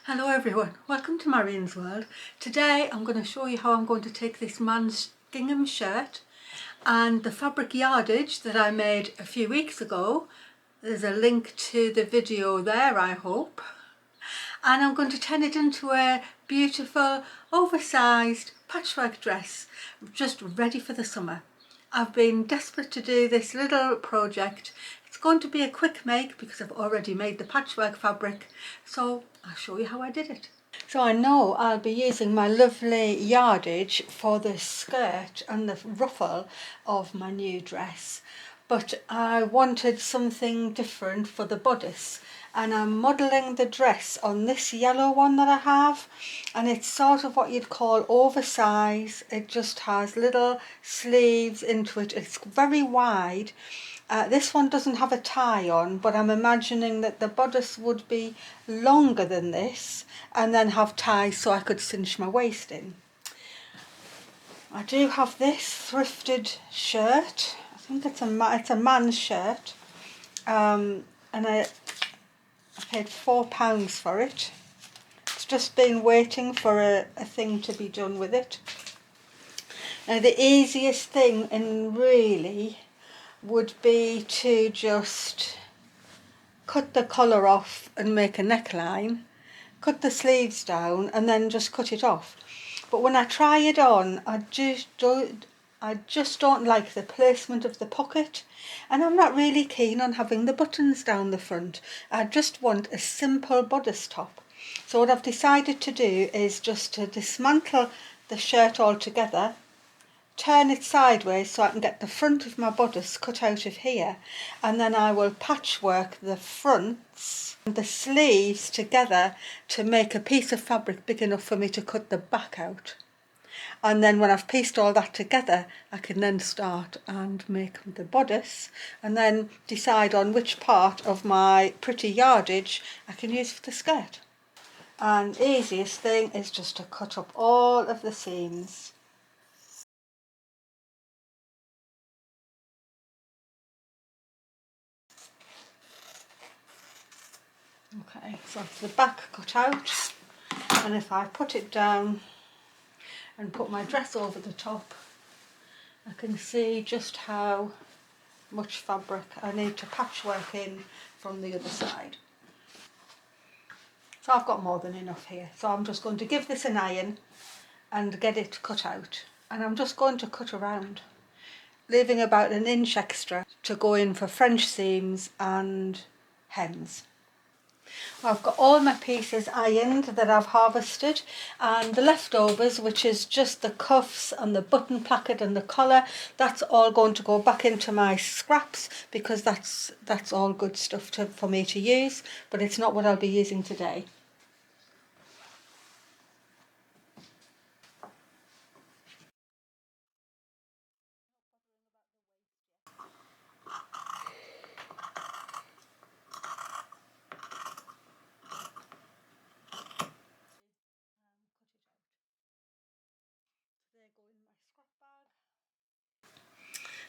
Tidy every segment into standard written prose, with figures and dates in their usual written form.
Hello everyone, welcome to Marion's World. Today I'm going to show you how I'm going to take this man's gingham shirt and the fabric yardage that I made a few weeks ago. There's a link to the video there, I hope. And I'm going to turn it into a beautiful oversized patchwork dress, just ready for the summer. I've been desperate to do this little project. It's going to be a quick make because I've already made the patchwork fabric, so I'll show you how I did it. So I know I'll be using my lovely yardage for the skirt and the ruffle of my new dress, but I wanted something different for the bodice, and I'm modelling the dress on this yellow one that I have, and it's sort of what you'd call oversized. It just has little sleeves into it. It's very wide. This one doesn't have a tie on, but I'm imagining that the bodice would be longer than this and then have ties so I could cinch my waist in. I do have this thrifted shirt. I think it's a man's shirt, and I paid £4 for it. It's just been waiting for a thing to be done with it. Now the easiest thing, and really, would be to just cut the collar off and make a neckline, cut the sleeves down and then just cut it off. But when I try it on, I just don't like the placement of the pocket, and I'm not really keen on having the buttons down the front. I just want a simple bodice top. So what I've decided to do is just to dismantle the shirt altogether, turn it sideways so I can get the front of my bodice cut out of here, and then I will patchwork the fronts and the sleeves together to make a piece of fabric big enough for me to cut the back out. And then when I've pieced all that together, I can then start and make the bodice, and then decide on which part of my pretty yardage I can use for the skirt. And the easiest thing is just to cut up all of the seams. Okay, so that's the back cut out, and if I put it down and put my dress over the top, I can see just how much fabric I need to patchwork in from the other side. So I've got more than enough here, so I'm just going to give this an iron and get it cut out, and I'm just going to cut around, leaving about an inch extra to go in for French seams and hems. I've got all my pieces ironed that I've harvested, and the leftovers, which is just the cuffs and the button placket and the collar, that's all going to go back into my scraps because that's all good stuff for me to use, but it's not what I'll be using today.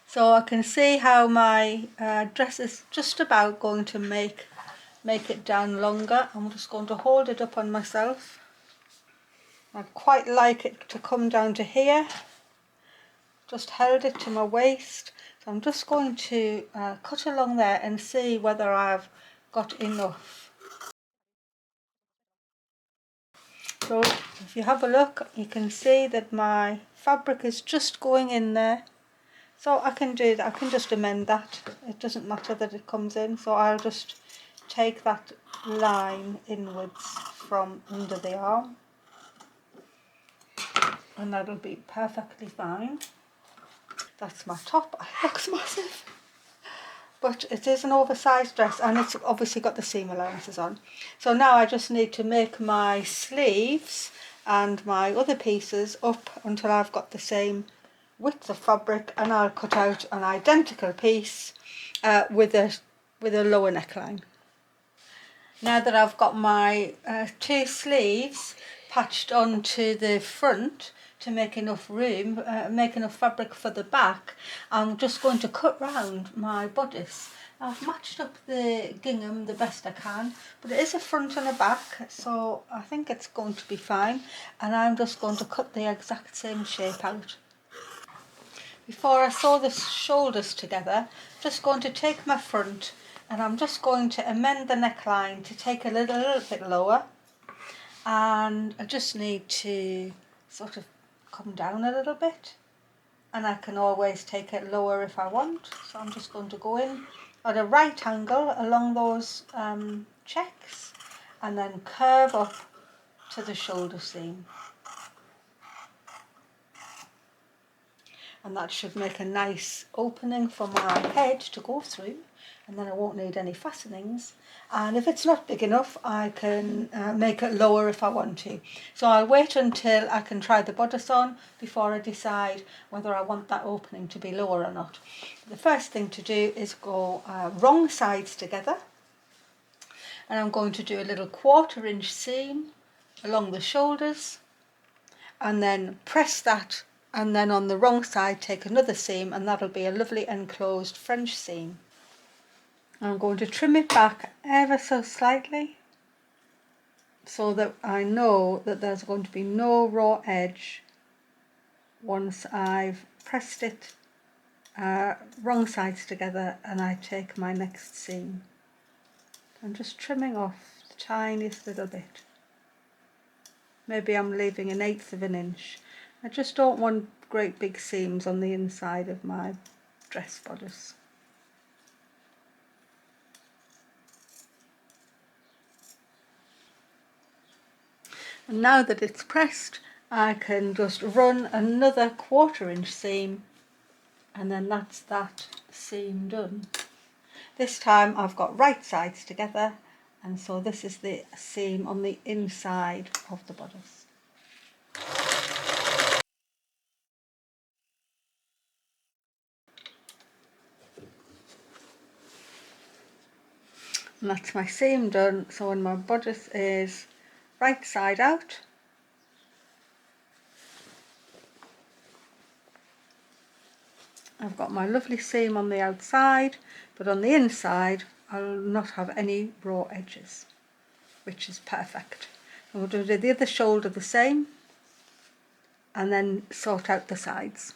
So I can see how my dress is just about going to make it down longer. I'm just going to hold it up on myself. I'd quite like it to come down to here. Just held it to my waist. So I'm just going to cut along there and see whether I've got enough. So if you have a look, you can see that my fabric is just going in there. So I can do that, I can just amend that. It doesn't matter that it comes in, so I'll just take that line inwards from under the arm, and that'll be perfectly fine. That's my top. It looks massive, but it is an oversized dress, and it's obviously got the seam allowances on. So now I just need to make my sleeves and my other pieces up until I've got the same width of fabric, and I'll cut out an identical piece with a lower neckline. Now that I've got my two sleeves patched onto the front to make enough room, make enough fabric for the back, I'm just going to cut round my bodice, I've matched up the gingham the best I can, but it is a front and a back, so I think it's going to be fine. And I'm just going to cut the exact same shape out. Before I sew the shoulders together, just going to take my front and I'm just going to amend the neckline to take a little bit lower, and I just need to sort of come down a little bit, and I can always take it lower if I want. So I'm just going to go in at a right angle along those checks and then curve up to the shoulder seam. And that should make a nice opening for my head to go through, and then I won't need any fastenings. And if it's not big enough, I can make it lower if I want to. So I'll wait until I can try the bodice on before I decide whether I want that opening to be lower or not. The first thing to do is go wrong sides together, and I'm going to do a little 1/4 inch seam along the shoulders, and then press that, and then on the wrong side take another seam, and that'll be a lovely enclosed French seam. I'm going to trim it back ever so slightly so that I know that there's going to be no raw edge once I've pressed it wrong sides together and I take my next seam. I'm just trimming off the tiniest little bit. Maybe I'm leaving 1/8 of an inch. I just don't want great big seams on the inside of my dress bodice. And now that it's pressed, I can just run another 1/4 inch seam, and then that's that seam done. This time I've got right sides together, and so this is the seam on the inside of the bodice. And that's my seam done. So when my bodice is right side out, I've got my lovely seam on the outside, but on the inside I'll not have any raw edges, which is perfect. And we'll do the other shoulder the same, and then sort out the sides.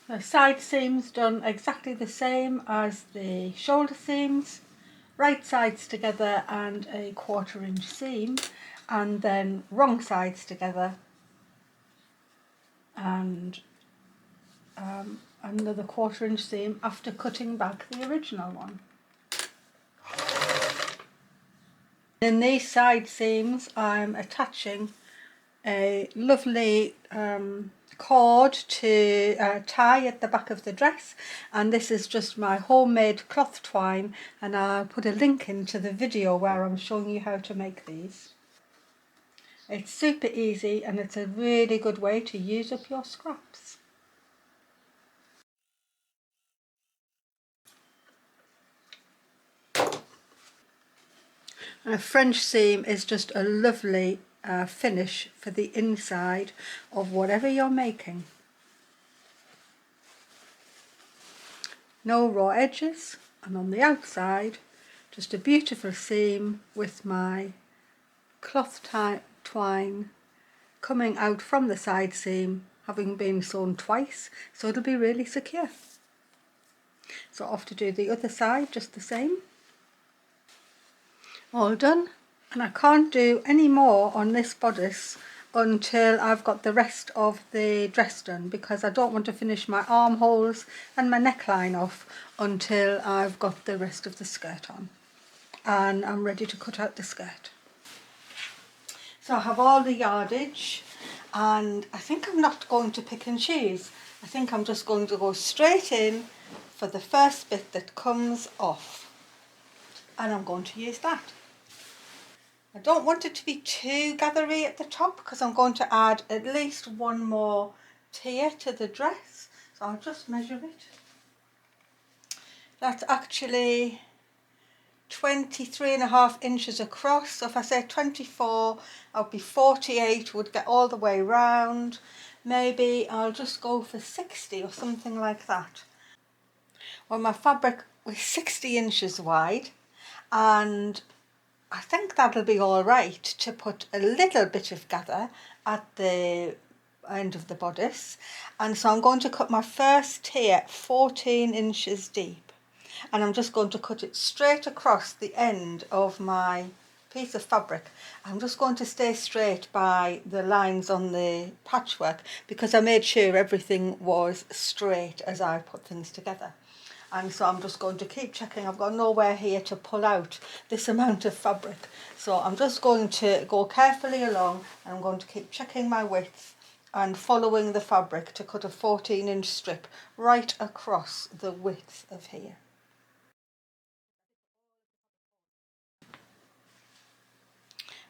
The side seams done exactly the same as the shoulder seams, right sides together and a 1/4 inch seam, and then wrong sides together and another 1/4 inch seam after cutting back the original one. In these side seams I'm attaching a lovely cord to tie at the back of the dress, and this is just my homemade cloth twine, and I'll put a link into the video where I'm showing you how to make these. It's super easy and it's a really good way to use up your scraps. A French seam is just a lovely finish for the inside of whatever you're making. No raw edges, and on the outside just a beautiful seam with my cloth twine coming out from the side seam, having been sewn twice, so it'll be really secure. So off to do the other side just the same. All done, and I can't do any more on this bodice until I've got the rest of the dress done, because I don't want to finish my armholes and my neckline off until I've got the rest of the skirt on and I'm ready to cut out the skirt. So I have all the yardage, and I think I'm not going to pick and choose. I think I'm just going to go straight in for the first bit that comes off, and I'm going to use that. I don't want it to be too gathery at the top because I'm going to add at least one more tier to the dress, so I'll just measure it. That's actually 23.5 inches across, so if I say 24, I'll be 48, would get all the way round. Maybe I'll just go for 60 or something like that. Well, my fabric with 60 inches wide, and I think that'll be all right to put a little bit of gather at the end of the bodice. And so I'm going to cut my first tier 14 inches deep, and I'm just going to cut it straight across the end of my piece of fabric. I'm just going to stay straight by the lines on the patchwork because I made sure everything was straight as I put things together. And so I'm just going to keep checking. I've got nowhere here to pull out this amount of fabric. So I'm just going to go carefully along, and I'm going to keep checking my width and following the fabric to cut a 14-inch strip right across the width of here.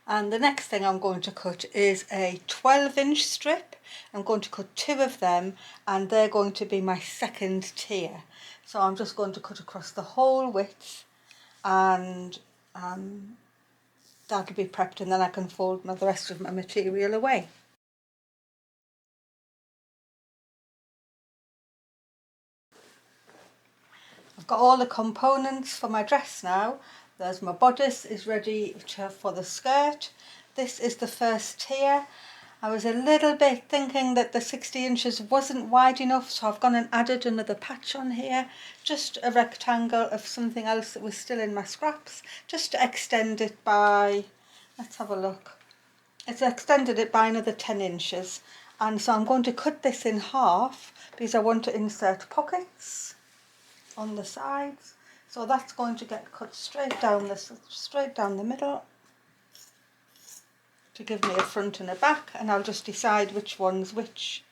And the next thing I'm going to cut is a 12-inch strip. I'm going to cut 2 of them, and they're going to be my second tier. So I'm just going to cut across the whole width, and that'll be prepped, and then I can fold the rest of my material away. I've got all the components for my dress now. There's my bodice is ready for the skirt. This is the first tier. I was a little bit thinking that the 60 inches wasn't wide enough, so I've gone and added another patch on here, just a rectangle of something else that was still in my scraps, just to extend it by, let's have a look, it's extended it by another 10 inches. And so I'm going to cut this in half because I want to insert pockets on the sides. So that's going to get cut straight down the middle to give me a front and a back, and I'll just decide which one's which.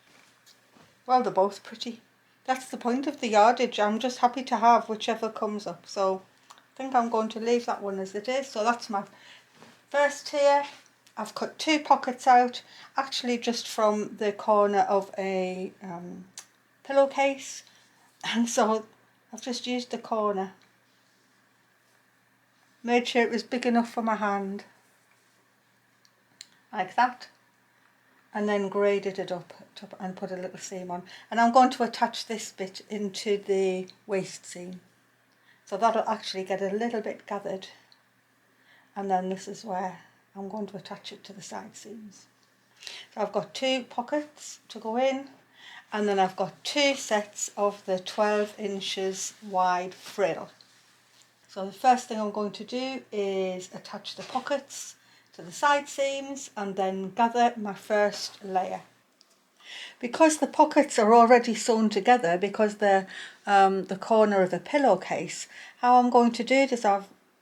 Well, they're both pretty. That's the point of the yardage. I'm just happy to have whichever comes up. So I think I'm going to leave that one as it is. So that's my first tier. I've cut 2 pockets out, actually just from the corner of a pillowcase, and so I've just used the corner, made sure it was big enough for my hand, like that, and then graded it up and put a little seam on. And I'm going to attach this bit into the waist seam, so that'll actually get a little bit gathered, and then this is where I'm going to attach it to the side seams. So I've got 2 pockets to go in, and then I've got 2 sets of the 12 inches wide frill. So the first thing I'm going to do is attach the pockets to the side seams and then gather my first layer. Because the pockets are already sewn together, because they're the corner of a pillowcase, how I'm going to do it is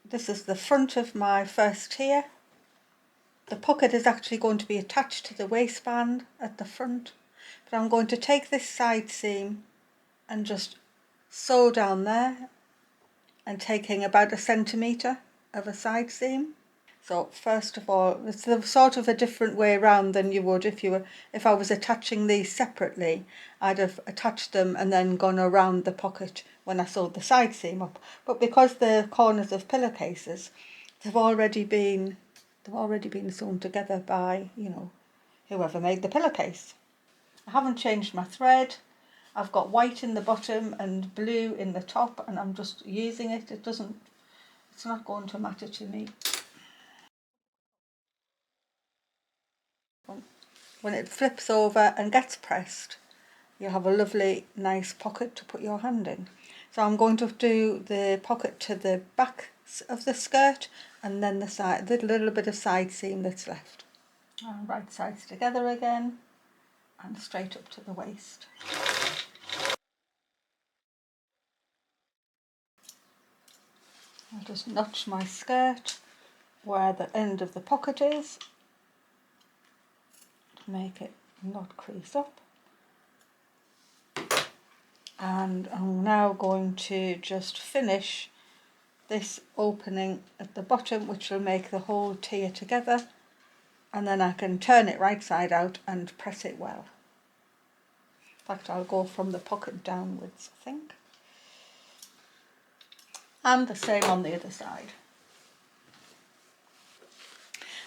this is the front of my first tier. The pocket is actually going to be attached to the waistband at the front, but I'm going to take this side seam and just sew down there, and taking about 1 centimetre of a side seam. So first of all, it's sort of a different way around than you would if I was attaching these separately. I'd have attached them and then gone around the pocket when I sewed the side seam up. But because the corners of pillowcases, they've already been sewn together by, whoever made the pillowcase. I haven't changed my thread. I've got white in the bottom and blue in the top, and I'm just using it. It's not going to matter to me. When it flips over and gets pressed, you'll have a lovely, nice pocket to put your hand in. So I'm going to do the pocket to the back of the skirt, and then the little bit of side seam that's left. And right sides together again, and straight up to the waist. I'll just notch my skirt where the end of the pocket is to make it not crease up. And I'm now going to just finish this opening at the bottom, which will make the whole tier together, and then I can turn it right side out and press it well. In fact, I'll go from the pocket downwards, I think. And the same on the other side.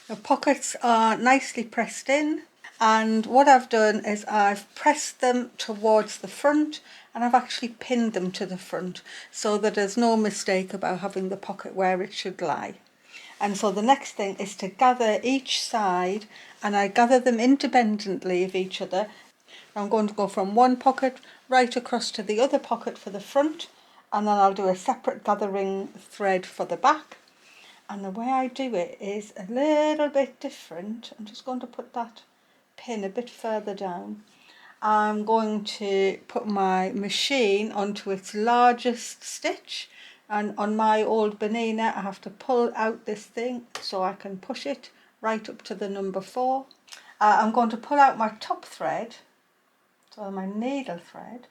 The pockets are nicely pressed in, and what I've done is I've pressed them towards the front, and I've actually pinned them to the front so that there's no mistake about having the pocket where it should lie. And so the next thing is to gather each side, and I gather them independently of each other. I'm going to go from one pocket right across to the other pocket for the front, and then I'll do a separate gathering thread for the back. And the way I do it is a little bit different. I'm just going to put that pin a bit further down. I'm going to put my machine onto its largest stitch, and on my old Benina I have to pull out this thing so I can push it right up to the number 4. I'm going to pull out my top thread, so my needle thread,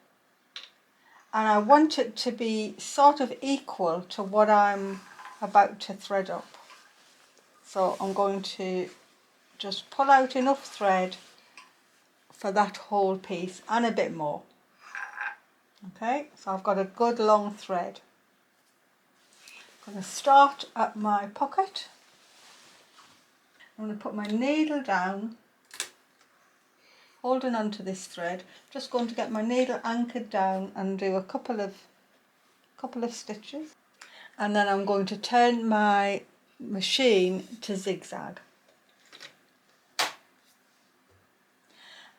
and I want it to be sort of equal to what I'm about to thread up. So I'm going to just pull out enough thread for that whole piece and a bit more. Okay, so I've got a good long thread. I'm going to start at my pocket. I'm going to put my needle down, holding on to this thread. Just going to get my needle anchored down and do a couple of stitches, and then I'm going to turn my machine to zigzag,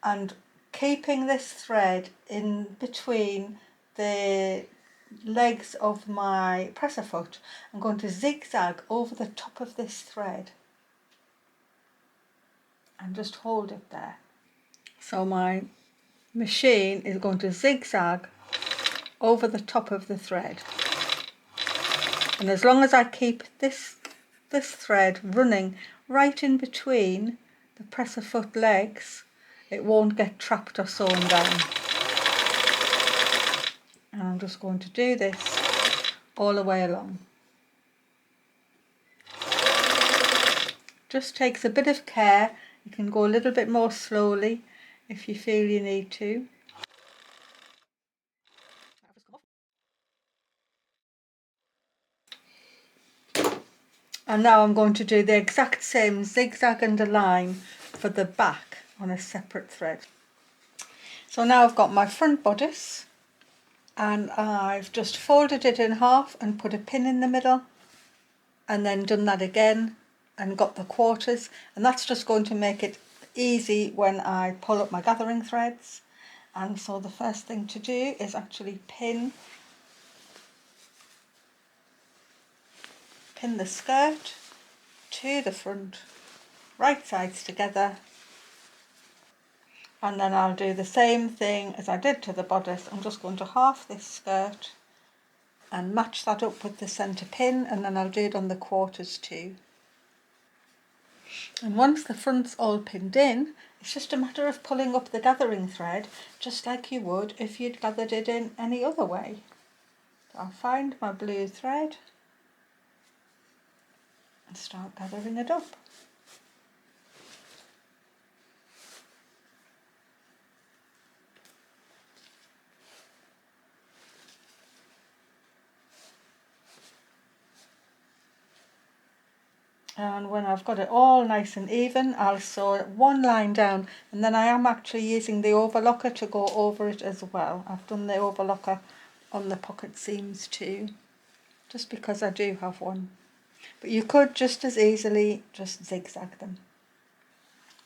and keeping this thread in between the legs of my presser foot, I'm going to zigzag over the top of this thread and just hold it there. So my machine is going to zigzag over the top of the thread, and as long as I keep this thread running right in between the presser foot legs, it won't get trapped or sewn down. And I'm just going to do this all the way along. Just takes a bit of care. You can go a little bit more slowly if you feel you need to. And now I'm going to do the exact same zigzag and a line for the back on a separate thread. So now I've got my front bodice, and I've just folded it in half and put a pin in the middle, and then done that again and got the quarters, and that's just going to make it easy when I pull up my gathering threads. And so the first thing to do is actually pin the skirt to the front, right sides together, and then I'll do the same thing as I did to the bodice. I'm just going to half this skirt and match that up with the centre pin, and then I'll do it on the quarters too. And once the front's all pinned in, it's just a matter of pulling up the gathering thread just like you would if you'd gathered it in any other way. So I'll find my blue thread and start gathering it up. And when I've got it all nice and even, I'll sew one line down, and then I am actually using the overlocker to go over it as well. I've done the overlocker on the pocket seams too, just because I do have one. But you could just as easily just zigzag them.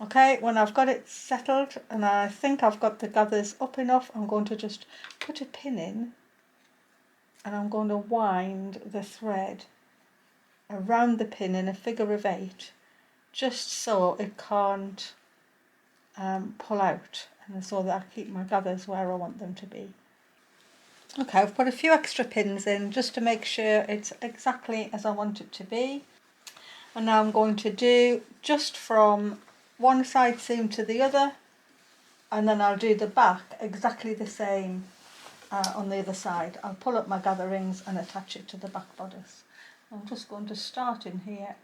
Okay, when I've got it settled and I think I've got the gathers up enough, I'm going to just put a pin in, and I'm going to wind the thread around the pin in a figure of 8, just so it can't pull out, and so that I keep my gathers where I want them to be. Okay, I've put a few extra pins in just to make sure it's exactly as I want it to be. And now I'm going to do just from one side seam to the other, and then I'll do the back exactly the same on the other side. I'll pull up my gatherings and attach it to the back bodice. I'm just going to start in here,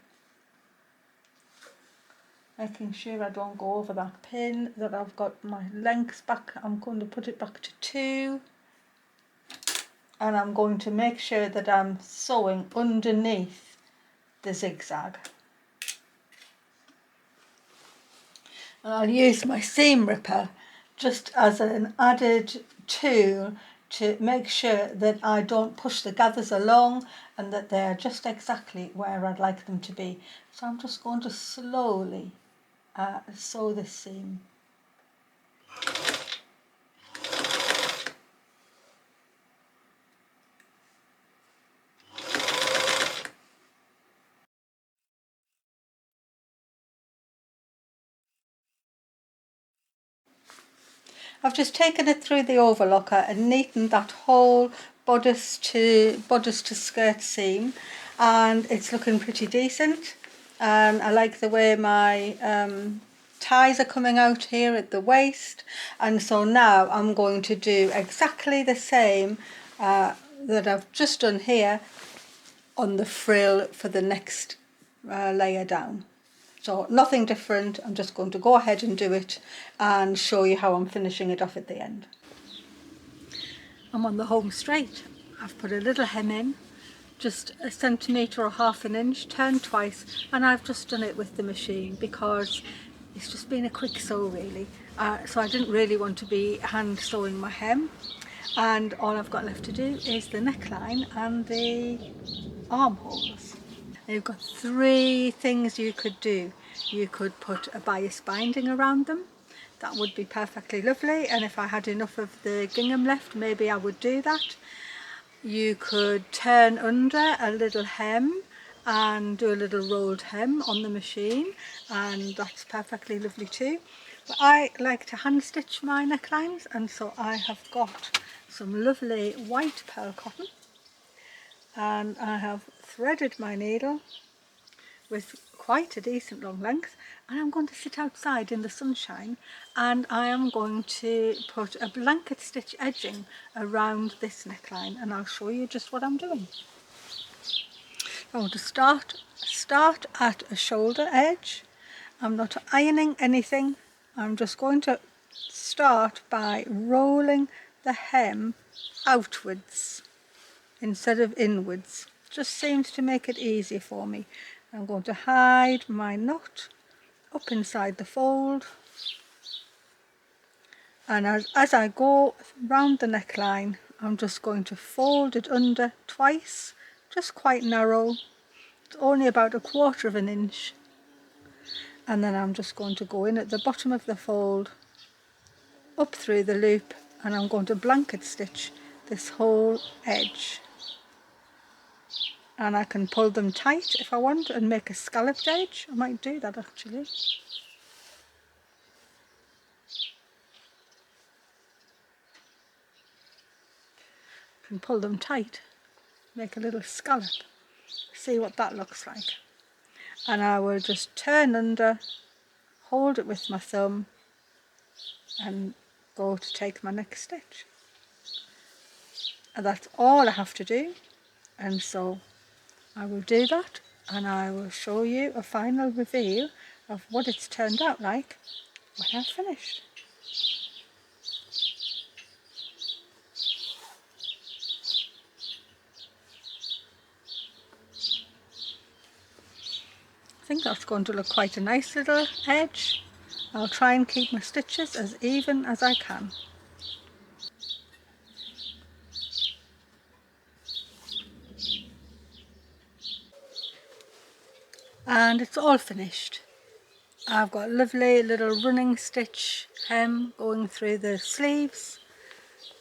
making sure I don't go over that pin, that I've got my length back. I'm going to put it back to 2, and I'm going to make sure that I'm sewing underneath the zigzag. And I'll use my seam ripper just as an added tool to make sure that I don't push the gathers along and that they're just exactly where I'd like them to be. So I'm just going to slowly sew this seam. I've just taken it through the overlocker and neatened that whole bodice to skirt seam, and it's looking pretty decent. And I like the way my ties are coming out here at the waist, and so now I'm going to do exactly the same that I've just done here on the frill for the next layer down. So nothing different, I'm just going to go ahead and do it and show you how I'm finishing it off at the end. I'm on the home straight. I've put a little hem in, just a centimetre or half an inch, turned twice, and I've just done it with the machine because it's just been a quick sew really. So I didn't really want to be hand sewing my hem, and all I've got left to do is the neckline and the armholes. You've got three things you could do. You could put a bias binding around them. That would be perfectly lovely, and if I had enough of the gingham left, maybe I would do that. You could turn under a little hem and do a little rolled hem on the machine, and that's perfectly lovely too. But I like to hand stitch my necklines, and so I have got some lovely white pearl cotton, and I have threaded my needle with quite a decent long length, and I'm going to sit outside in the sunshine, and I am going to put a blanket stitch edging around this neckline, and I'll show you just what I'm doing. I'm going to start at a shoulder edge. I'm not ironing anything. I'm just going to start by rolling the hem outwards instead of inwards. Just seems to make it easier for me. I'm going to hide my knot up inside the fold, and as I go round the neckline, I'm just going to fold it under twice, just quite narrow. It's only about 1/4 of an inch, and then I'm just going to go in at the bottom of the fold, up through the loop, and I'm going to blanket stitch this whole edge. And I can pull them tight if I want and make a scalloped edge. I might do that actually. I can pull them tight, make a little scallop, see what that looks like. And I will just turn under, hold it with my thumb, and go to take my next stitch. And that's all I have to do, and so I will do that, and I will show you a final reveal of what it's turned out like when I've finished. I think that's going to look quite a nice little edge. I'll try and keep my stitches as even as I can. And it's all finished. I've got a lovely little running stitch hem going through the sleeves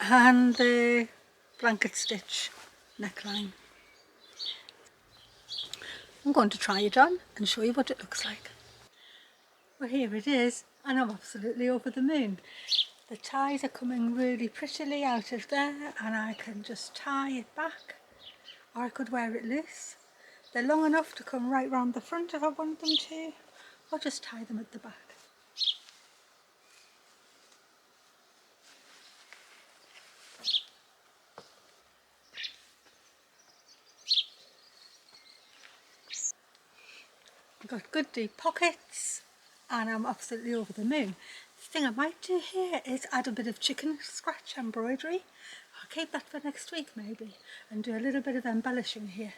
and the blanket stitch neckline. I'm going to try it on and show you what it looks like. Well, here it is, and I'm absolutely over the moon. The ties are coming really prettily out of there, and I can just tie it back, or I could wear it loose. They're long enough to come right round the front if I want them to, or just tie them at the back. I've got good deep pockets, and I'm absolutely over the moon. The thing I might do here is add a bit of chicken scratch embroidery. I'll keep that for next week maybe, and do a little bit of embellishing here.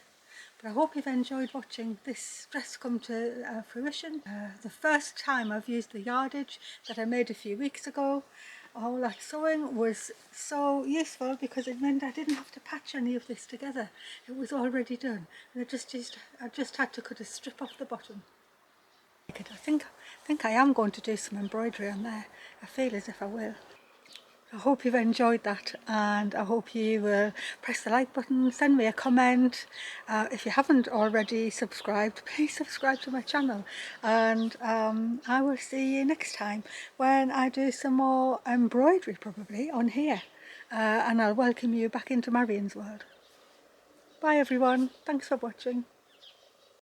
But I hope you've enjoyed watching this dress come to fruition. The first time I've used the yardage that I made a few weeks ago, all that sewing was so useful because it meant I didn't have to patch any of this together. It was already done, and I just had to cut a strip off the bottom. I think I am going to do some embroidery on there. I feel as if I will. I hope you've enjoyed that, and I hope you will press the like button, send me a comment. If you haven't already subscribed, please subscribe to my channel, and I will see you next time when I do some more embroidery, probably on here, and I'll welcome you back into Marion's world. Bye everyone, thanks for watching.